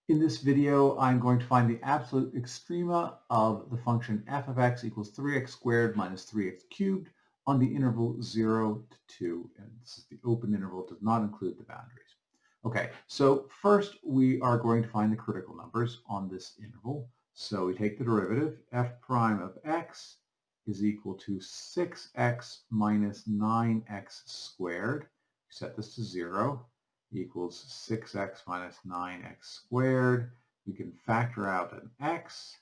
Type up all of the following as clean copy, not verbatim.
In this video, I'm going to find the absolute extrema of the function f of x equals 3x squared minus 3x cubed on the interval 0 to 2. And this is the open interval, it does not include the boundaries. Okay, so first we are going to find the critical numbers on this interval. So we take the derivative, f prime of x is equal to 6x minus 9x squared. Set this to 0. Equals 6x minus 9x squared. We can factor out an x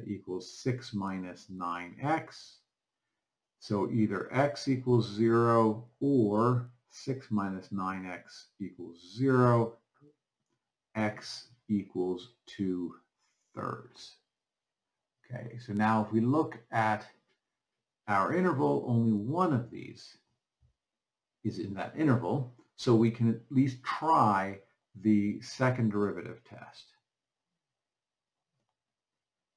equals 6 minus 9x. So either x equals 0 or 6 minus 9x equals 0. X equals 2/3. Okay, so now if we look at our interval, only one of these is in that interval. So we can at least try the second derivative test.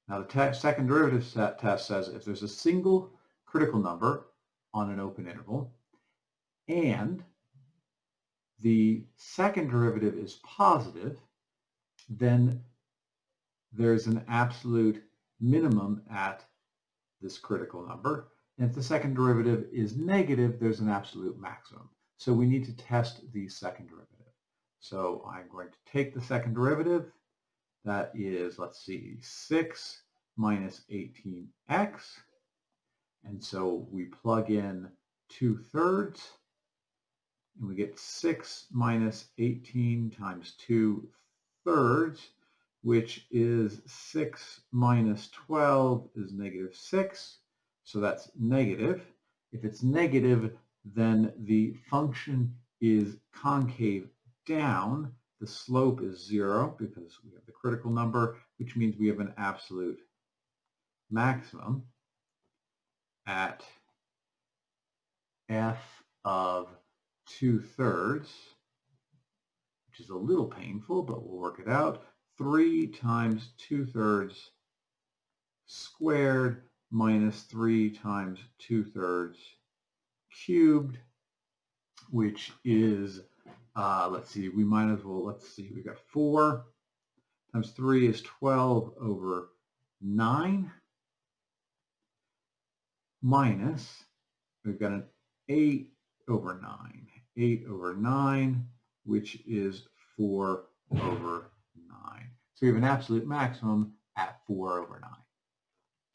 Now the second derivative test says if there's a single critical number on an open interval and the second derivative is positive, then there's an absolute minimum at this critical number. And if the second derivative is negative, there's an absolute maximum. So we need to test the second derivative. So I'm going to take the second derivative. That is, let's see, 6 minus 18x. And so we plug in 2/3. And we get 6 minus 18 times 2/3, which is 6 minus 12 is negative 6. So that's negative. If it's negative, then the function is concave down. The slope is 0 because we have the critical number, which means we have an absolute maximum at f of 2/3, which is a little painful, but we'll work it out. 3 times 2/3 squared minus 3 times 2/3 cubed, which is, let's see, we might as well, let's see, we've got 4 times 3 is 12 over 9 minus, we've got an 8 over 9. 8 over 9, which is 4 over 9. So we have an absolute maximum at 4 over 9.